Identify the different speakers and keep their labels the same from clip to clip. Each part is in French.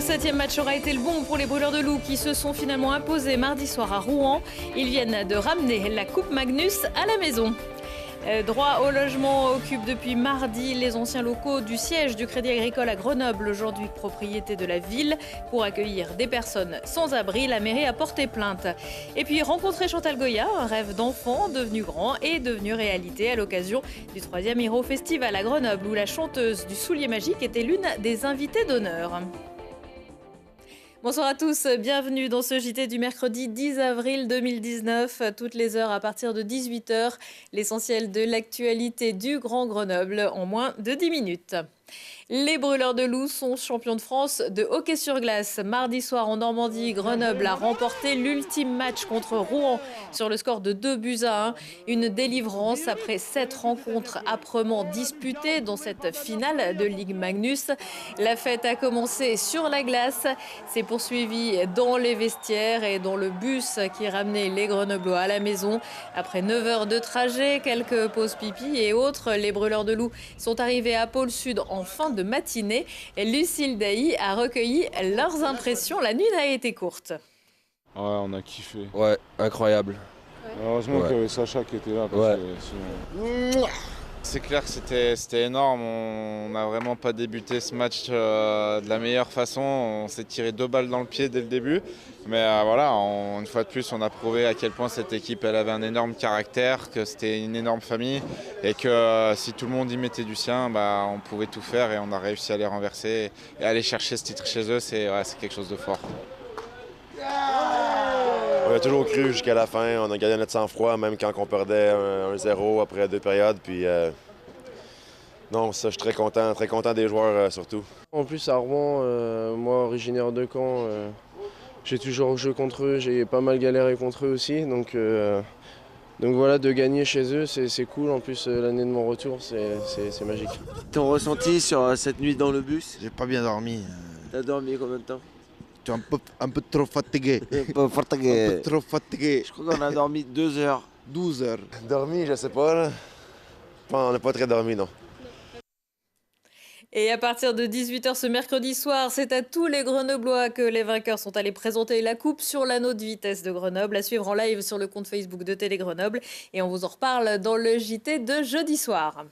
Speaker 1: 7e match aura été le bon pour les Brûleurs de Loup qui se sont finalement imposés mardi soir à Rouen. Ils viennent de ramener la Coupe Magnus à la maison. Droit au logement occupe depuis mardi les anciens locaux du siège du Crédit Agricole à Grenoble, aujourd'hui propriété de la ville. Pour accueillir des personnes sans abri, la mairie a porté plainte. Et puis rencontrer Chantal Goya, un rêve d'enfant devenu grand et devenu réalité à l'occasion du 3e Hero Festival à Grenoble où la chanteuse du Soulier Magique était l'une des invitées d'honneur. Bonsoir à tous, bienvenue dans ce JT du mercredi 10 avril 2019, toutes les heures à partir de 18h, l'essentiel de l'actualité du Grand Grenoble en moins de 10 minutes. Les Brûleurs de Loup sont champions de France de hockey sur glace. Mardi soir en Normandie, Grenoble a remporté l'ultime match contre Rouen sur le score de 2-1. Une délivrance après 7 rencontres âprement disputées dans cette finale de Ligue Magnus. La fête a commencé sur la glace, s'est poursuivie dans les vestiaires et dans le bus qui ramenait les Grenoblois à la maison. Après 9 heures de trajet, quelques pauses pipi et autres, les Brûleurs de Loup sont arrivés à Pôle Sud en fin de matinée. Lucille Dailly a recueilli leurs impressions. La nuit a été courte.
Speaker 2: Ouais, on a kiffé.
Speaker 3: Ouais, incroyable.
Speaker 2: Heureusement qu'il y avait Sacha qui était là. Parce que sinon...
Speaker 4: C'est clair que c'était énorme. On n'a vraiment pas débuté ce match de la meilleure façon. On s'est tiré 2 balles dans le pied dès le début. Mais voilà, une fois de plus, on a prouvé à quel point cette équipe elle avait un énorme caractère, que c'était une énorme famille et que si tout le monde y mettait du sien, on pouvait tout faire et on a réussi à les renverser. Et aller chercher ce titre chez eux, c'est quelque chose de fort.
Speaker 5: On a toujours cru jusqu'à la fin, on a gardé notre sang-froid même quand on perdait 1-0 après 2 périodes. Puis non, ça, je suis très content des joueurs surtout.
Speaker 6: En plus à Rouen, moi originaire de Caen, j'ai toujours joué contre eux, j'ai pas mal galéré contre eux aussi. Donc voilà, de gagner chez eux, c'est cool. En plus l'année de mon retour, c'est magique.
Speaker 7: Ton ressenti sur cette nuit dans le bus?
Speaker 8: J'ai pas bien dormi.
Speaker 7: T'as dormi combien de temps?
Speaker 8: Un peu trop fatigué.
Speaker 7: Un peu fatigué.
Speaker 8: Un peu trop fatigué.
Speaker 7: Je crois qu'on a dormi 2 heures.
Speaker 8: 12 heures.
Speaker 5: Dormi, je sais pas là. On n'a pas très dormi, non.
Speaker 1: Et à partir de 18h ce mercredi soir, c'est à tous les Grenoblois que les vainqueurs sont allés présenter la coupe sur l'anneau de vitesse de Grenoble, à suivre en live sur le compte Facebook de Télé Grenoble. Et on vous en reparle dans le JT de jeudi soir.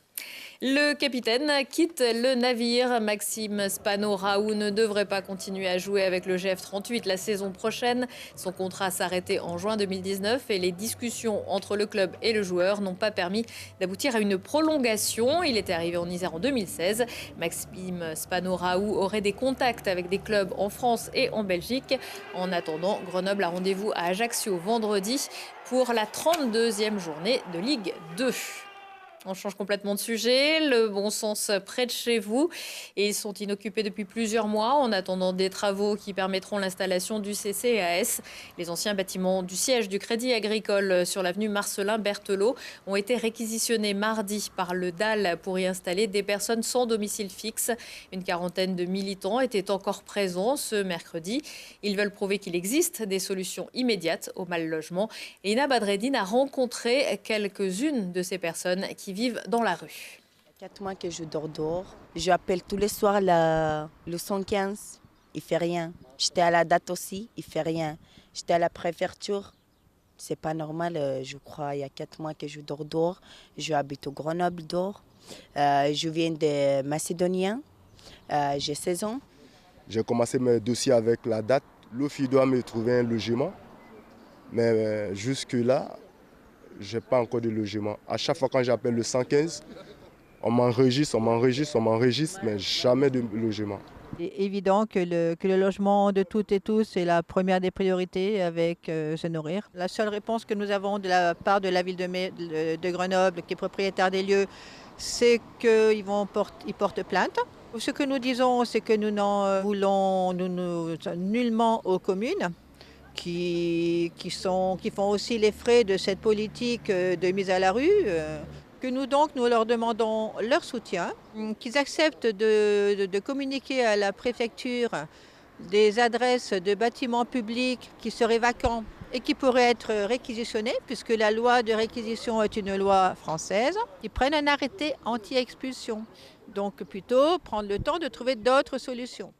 Speaker 1: Le capitaine quitte le navire. Maxime Spano-Raoult ne devrait pas continuer à jouer avec le GF38 la saison prochaine. Son contrat s'arrêtait en juin 2019 et les discussions entre le club et le joueur n'ont pas permis d'aboutir à une prolongation. Il était arrivé en Isère en 2016. Maxime Spano-Raoult aurait des contacts avec des clubs en France et en Belgique. En attendant, Grenoble a rendez-vous à Ajaccio vendredi pour la 32e journée de Ligue 2. On change complètement de sujet, le bon sens près de chez vous. Et ils sont inoccupés depuis plusieurs mois en attendant des travaux qui permettront l'installation du CCAS. Les anciens bâtiments du siège du Crédit Agricole sur l'avenue Marcelin Berthelot ont été réquisitionnés mardi par le DAL pour y installer des personnes sans domicile fixe. Une quarantaine de militants étaient encore présents ce mercredi. Ils veulent prouver qu'il existe des solutions immédiates au mal logement. Et Ina Badreddine a rencontré quelques-unes de ces personnes qui vivent dans la rue.
Speaker 9: Il y a 4 mois que je dors dehors. J'appelle tous les soirs le 115, il ne fait rien. J'étais à la date aussi, il ne fait rien. J'étais à la préfecture, c'est pas normal, je crois. Il y a 4 mois que je dors dehors. Je habite au Grenoble dehors. Je viens de Macédonien, j'ai 16 ans.
Speaker 10: J'ai commencé mes dossiers avec la date. L'OFI doit me trouver un logement, mais jusque-là, je n'ai pas encore de logement. À chaque fois quand j'appelle le 115, on m'enregistre, mais jamais de logement.
Speaker 11: Il est évident que le logement de toutes et tous est la première des priorités avec se nourrir. La seule réponse que nous avons de la part de la ville de Grenoble, qui est propriétaire des lieux, c'est qu'ils portent plainte. Ce que nous disons, c'est que nous n'en voulons nullement aux communes. Qui font aussi les frais de cette politique de mise à la rue, que nous leur demandons leur soutien, qu'ils acceptent de communiquer à la préfecture des adresses de bâtiments publics qui seraient vacants et qui pourraient être réquisitionnés, puisque la loi de réquisition est une loi française. Ils prennent un arrêté anti-expulsion. Donc plutôt prendre le temps de trouver d'autres solutions.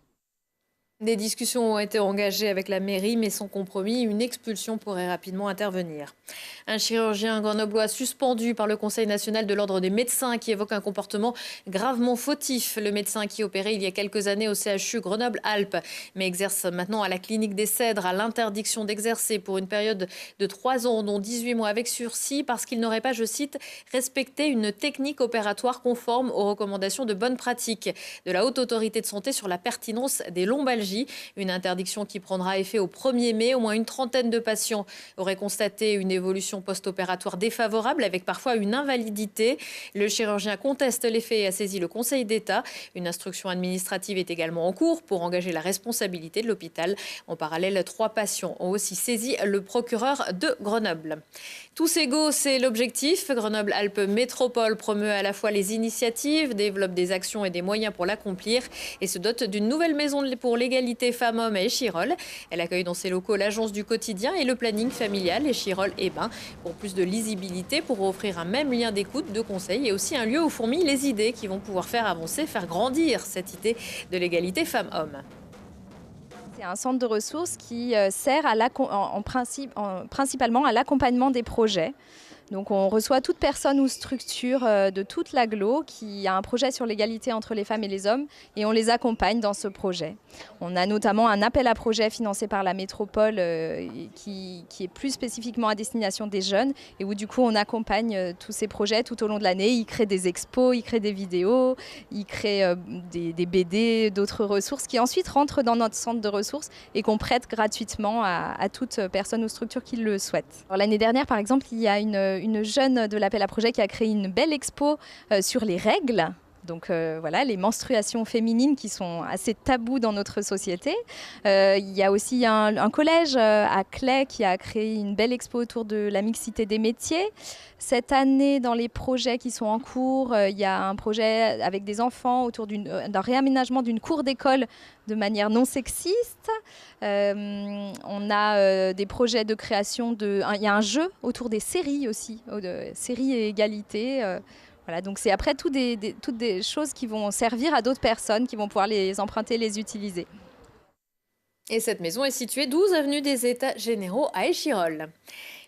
Speaker 1: Des discussions ont été engagées avec la mairie, mais sans compromis, une expulsion pourrait rapidement intervenir. Un chirurgien grenoblois suspendu par le Conseil national de l'ordre des médecins qui évoque un comportement gravement fautif. Le médecin qui opérait il y a quelques années au CHU Grenoble-Alpes, mais exerce maintenant à la clinique des Cèdres, à l'interdiction d'exercer pour une période de 3 ans, dont 18 mois avec sursis, parce qu'il n'aurait pas, je cite, respecté une technique opératoire conforme aux recommandations de bonne pratique de la Haute Autorité de Santé sur la pertinence des lombalgies. Une interdiction qui prendra effet au 1er mai. Au moins une trentaine de patients auraient constaté une évolution post-opératoire défavorable avec parfois une invalidité. Le chirurgien conteste les faits et a saisi le Conseil d'État. Une instruction administrative est également en cours pour engager la responsabilité de l'hôpital. En parallèle, 3 patients ont aussi saisi le procureur de Grenoble. Tous égaux, c'est l'objectif. Grenoble-Alpes Métropole promeut à la fois les initiatives, développe des actions et des moyens pour l'accomplir et se dote d'une nouvelle maison pour l'égalité femmes-hommes à Échirolles. Elle accueille dans ses locaux l'agence du quotidien et le planning familial Échirolles et Bains pour plus de lisibilité, pour offrir un même lien d'écoute, de conseil et aussi un lieu où fourmillent les idées qui vont pouvoir faire avancer, faire grandir cette idée de l'égalité femmes-hommes.
Speaker 3: C'est un centre de ressources qui sert principalement à l'accompagnement des projets. Donc on reçoit toute personne ou structure de toute l'agglo qui a un projet sur l'égalité entre les femmes et les hommes et on les accompagne dans ce projet. On a notamment un appel à projet financé par la métropole qui est plus spécifiquement à destination des jeunes et où du coup on accompagne tous ces projets tout au long de l'année. Ils créent des expos, ils créent des vidéos, ils créent des BD, d'autres ressources qui ensuite rentrent dans notre centre de ressources et qu'on prête gratuitement à toute personne ou structure qui le souhaite. L'année dernière par exemple, il y a une jeune de l'appel à projet qui a créé une belle expo sur les règles. Donc voilà, les menstruations féminines qui sont assez tabous dans notre société. Il y a aussi un collège à Claye qui a créé une belle expo autour de la mixité des métiers. Cette année, dans les projets qui sont en cours, il y a un projet avec des enfants autour d'un réaménagement d'une cour d'école de manière non sexiste. On a des projets de création il y a un jeu autour des séries aussi, de séries et égalité. Voilà, donc c'est après toutes des choses qui vont servir à d'autres personnes, qui vont pouvoir les emprunter, les utiliser.
Speaker 1: Et cette maison est située 12 avenue des États Généraux à Échirolles.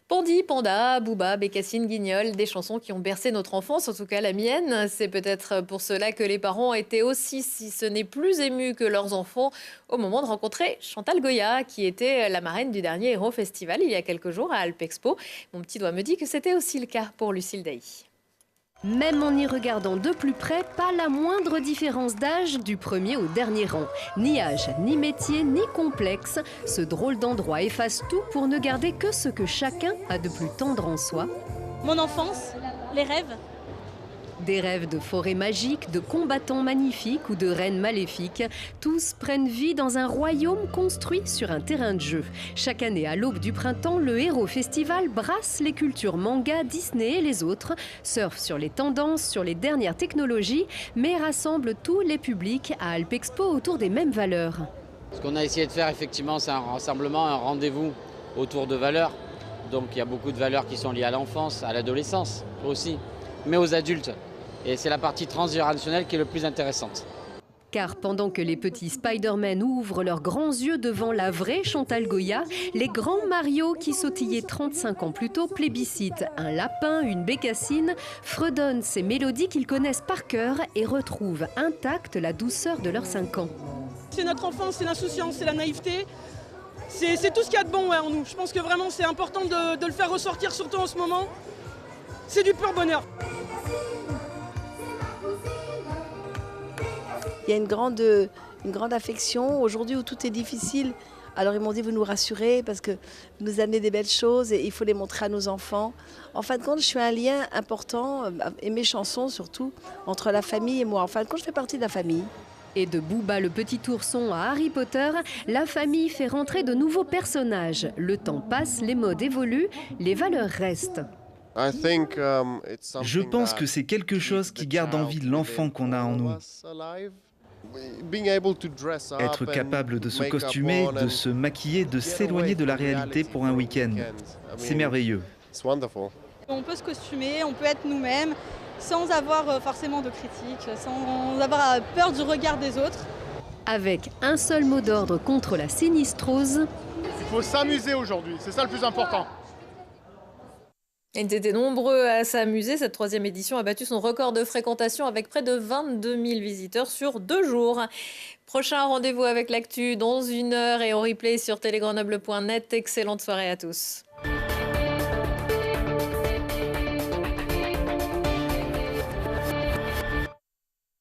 Speaker 1: Pandi, Panda, Booba, Bécassine, Guignol, des chansons qui ont bercé notre enfance, en tout cas la mienne. C'est peut-être pour cela que les parents étaient aussi, si ce n'est plus émus que leurs enfants, au moment de rencontrer Chantal Goya, qui était la marraine du dernier Héros Festival il y a quelques jours à Alpexpo. Mon petit doigt me dit que c'était aussi le cas pour Lucille Dailly.
Speaker 12: Même en y regardant de plus près, pas la moindre différence d'âge du premier au dernier rang. Ni âge, ni métier, ni complexe. Ce drôle d'endroit efface tout pour ne garder que ce que chacun a de plus tendre en soi.
Speaker 13: Mon enfance, les rêves.
Speaker 12: Des rêves de forêts magiques, de combattants magnifiques ou de reines maléfiques. Tous prennent vie dans un royaume construit sur un terrain de jeu. Chaque année, à l'aube du printemps, le Héros Festival brasse les cultures manga, Disney et les autres, surfe sur les tendances, sur les dernières technologies, mais rassemble tous les publics à Alpexpo autour des mêmes valeurs.
Speaker 14: Ce qu'on a essayé de faire, effectivement, c'est un rassemblement, un rendez-vous autour de valeurs. Donc il y a beaucoup de valeurs qui sont liées à l'enfance, à l'adolescence aussi, mais aux adultes. Et c'est la partie transgénérationnelle qui est le plus intéressante.
Speaker 12: Car pendant que les petits Spider-Man ouvrent leurs grands yeux devant la vraie Chantal Goya, les grands Mario qui sautillaient 35 ans plus tôt plébiscitent un lapin, une bécassine, fredonnent ces mélodies qu'ils connaissent par cœur et retrouvent intacte la douceur de leurs 5 ans.
Speaker 13: C'est notre enfance, c'est l'insouciance, c'est la naïveté. C'est tout ce qu'il y a de bon en nous. Je pense que vraiment c'est important de le faire ressortir, surtout en ce moment. C'est du pur bonheur.
Speaker 9: Il y a une grande affection aujourd'hui où tout est difficile. Alors ils m'ont dit, vous nous rassurez parce que vous nous amenez des belles choses et il faut les montrer à nos enfants. En fin de compte, je suis un lien important, et mes chansons surtout, entre la famille et moi. En fin de compte, je fais partie de la famille.
Speaker 12: Et de Booba le petit ourson à Harry Potter, la famille fait rentrer de nouveaux personnages. Le temps passe, les modes évoluent, les valeurs restent.
Speaker 15: Je pense que c'est quelque chose qui garde en vie l'enfant qu'on a en nous. Être capable de se costumer, de se maquiller, de s'éloigner de la réalité pour un week-end, c'est merveilleux.
Speaker 13: On peut se costumer, on peut être nous-mêmes, sans avoir forcément de critiques, sans avoir peur du regard des autres.
Speaker 12: avec un seul mot d'ordre contre la sinistrose.
Speaker 16: Il faut s'amuser aujourd'hui, c'est ça le plus important.
Speaker 1: Ils étaient nombreux à s'amuser. Cette 3e édition a battu son record de fréquentation avec près de 22 000 visiteurs sur 2 jours. Prochain rendez-vous avec l'actu dans 1 heure et en replay sur télégrenoble.net. Excellente soirée à tous.